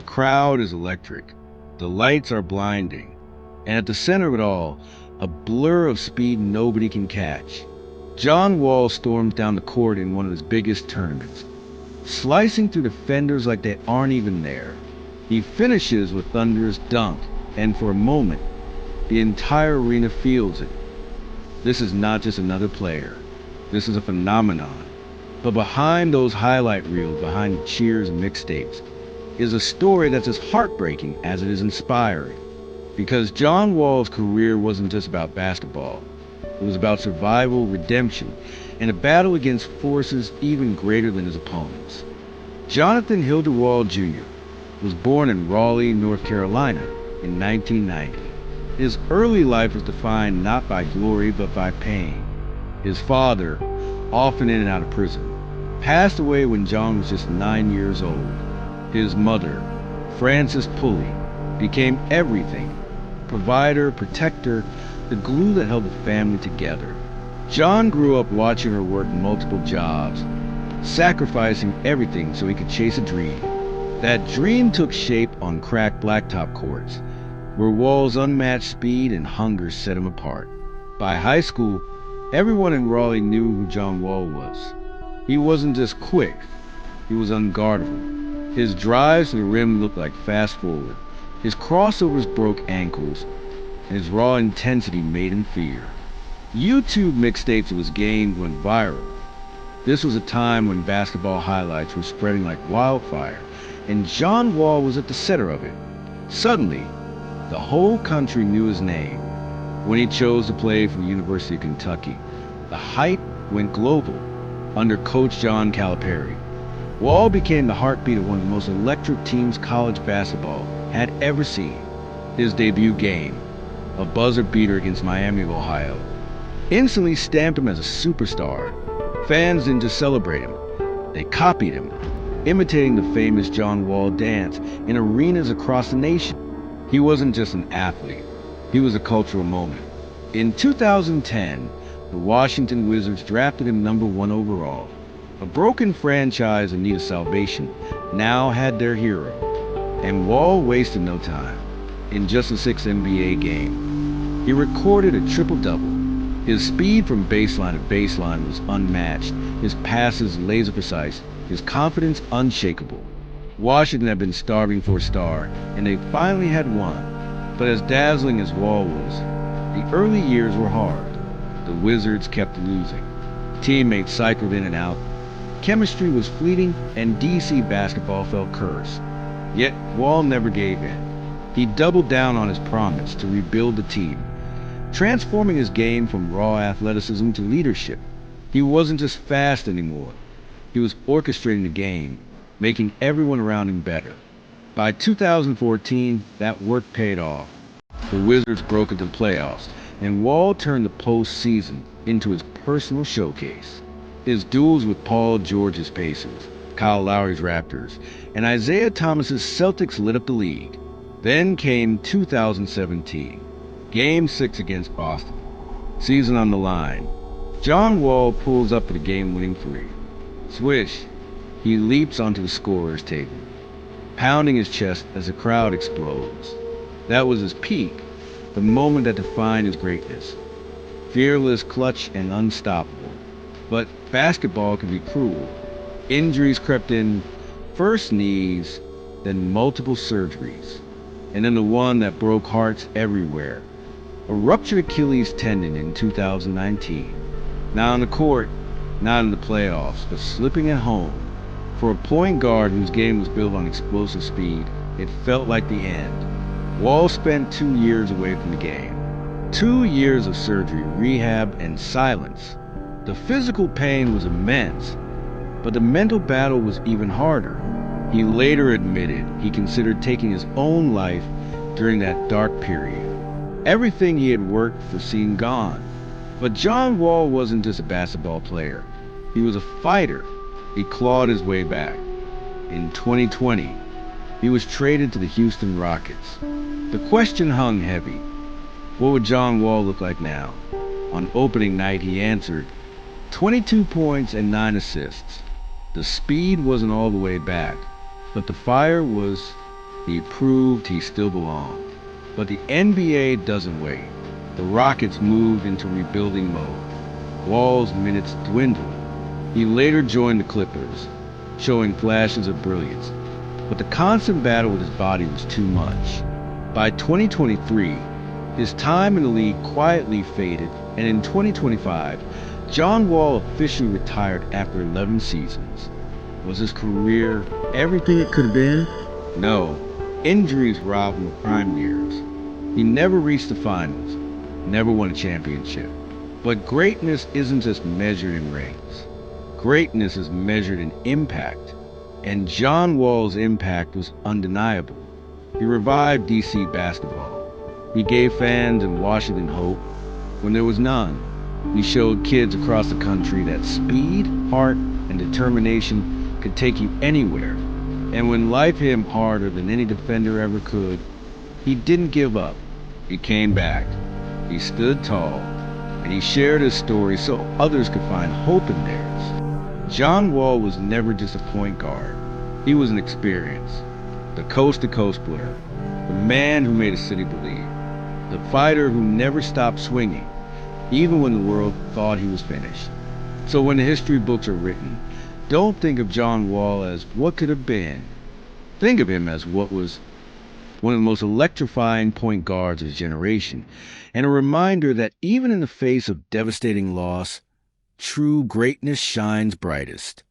The crowd is electric. The lights are blinding. And at the center of it all, a blur of speed nobody can catch. John Wall storms down the court in one of his biggest tournaments, slicing through defenders like they aren't even there. He finishes with thunderous dunk, and for a moment, the entire arena feels it. This is not just another player. This is a phenomenon. But behind those highlight reels, behind the cheers and mixtapes, is a story that's as heartbreaking as it is inspiring. Because John Wall's career wasn't just about basketball. It was about survival, redemption, and a battle against forces even greater than his opponents. Johnathan Hildred Wall Jr. was born in Raleigh, North Carolina in 1990. His early life was defined not by glory but by pain. His father, often in and out of prison, passed away when John was just 9 years old. His mother, Frances Pulley, became everything: provider, protector, the glue that held the family together. John grew up watching her work multiple jobs, sacrificing everything so he could chase a dream. That dream took shape on cracked blacktop courts, where Wall's unmatched speed and hunger set him apart. By high school, everyone in Raleigh knew who John Wall was. He wasn't just quick, he was unguardable. His drives to the rim looked like fast forward. His crossovers broke ankles, and his raw intensity made him fear. YouTube mixtapes of his games went viral. This was a time when basketball highlights were spreading like wildfire, and John Wall was at the center of it. Suddenly, the whole country knew his name. When he chose to play for the University of Kentucky, the hype went global. Under Coach John Calipari, Wall became the heartbeat of one of the most electric teams college basketball had ever seen. His debut game, a buzzer beater against Miami of Ohio, instantly stamped him as a superstar. Fans didn't just celebrate him, they copied him, imitating the famous John Wall dance in arenas across the nation. He wasn't just an athlete, he was a cultural moment. In 2010, the Washington Wizards drafted him #1 overall. A broken franchise in need of salvation now had their hero, and Wall wasted no time. In just a 6 NBA game, he recorded a triple-double. His speed from baseline to baseline was unmatched, his passes laser precise, his confidence unshakable. Washington had been starving for a star, and they finally had one. But as dazzling as Wall was, the early years were hard. The Wizards kept losing. Teammates cycled in and out. Chemistry was fleeting, and DC basketball felt cursed. Yet Wall never gave in. He doubled down on his promise to rebuild the team, transforming his game from raw athleticism to leadership. He wasn't just fast anymore. He was orchestrating the game, making everyone around him better. By 2014, that work paid off. The Wizards broke into the playoffs, and Wall turned the postseason into his personal showcase. His duels with Paul George's Pacers, Kyle Lowry's Raptors, and Isaiah Thomas's Celtics lit up the league. Then came 2017, Game 6 against Boston. Season on the line. John Wall pulls up for the game-winning three. Swish, he leaps onto the scorer's table, pounding his chest as the crowd explodes. That was his peak, the moment that defined his greatness. Fearless, clutch, and unstoppable. But basketball can be cruel. Injuries crept in, first knees, then multiple surgeries, and then the one that broke hearts everywhere. A ruptured Achilles tendon in 2019. Not on the court, not in the playoffs, but slipping at home. For a point guard whose game was built on explosive speed, it felt like the end. Wall spent 2 years away from the game. 2 years of surgery, rehab, and silence. The physical pain was immense, but the mental battle was even harder. He later admitted he considered taking his own life during that dark period. Everything he had worked for seemed gone. But John Wall wasn't just a basketball player. He was a fighter. He clawed his way back. In 2020, he was traded to the Houston Rockets. The question hung heavy. What would John Wall look like now? On opening night, he answered, 22 points and 9 assists. The speed wasn't all the way back, but the fire was He proved he still belonged. But the NBA doesn't wait. The Rockets moved into rebuilding mode. Wall's minutes dwindled. He later joined the Clippers, showing flashes of brilliance. But the constant battle with his body was too much. By 2023, his time in the league quietly faded, and in 2025, John Wall officially retired after 11 seasons. Was his career everything it could have been? No. Injuries robbed him of prime years. He never reached the finals, never won a championship. But greatness isn't just measured in rings. Greatness is measured in impact. And John Wall's impact was undeniable. He revived DC basketball. He gave fans in Washington hope when there was none. He showed kids across the country that speed, heart, and determination could take you anywhere. And when life hit him harder than any defender ever could, he didn't give up. He came back. He stood tall, and he shared his story so others could find hope in theirs. John Wall was never just a point guard. He was an experience. The coast-to-coast player. The man who made a city believe. The fighter who never stopped swinging, even when the world thought he was finished. So when the history books are written, don't think of John Wall as what could have been. Think of him as what was, one of the most electrifying point guards of his generation, and a reminder that even in the face of devastating loss, true greatness shines brightest.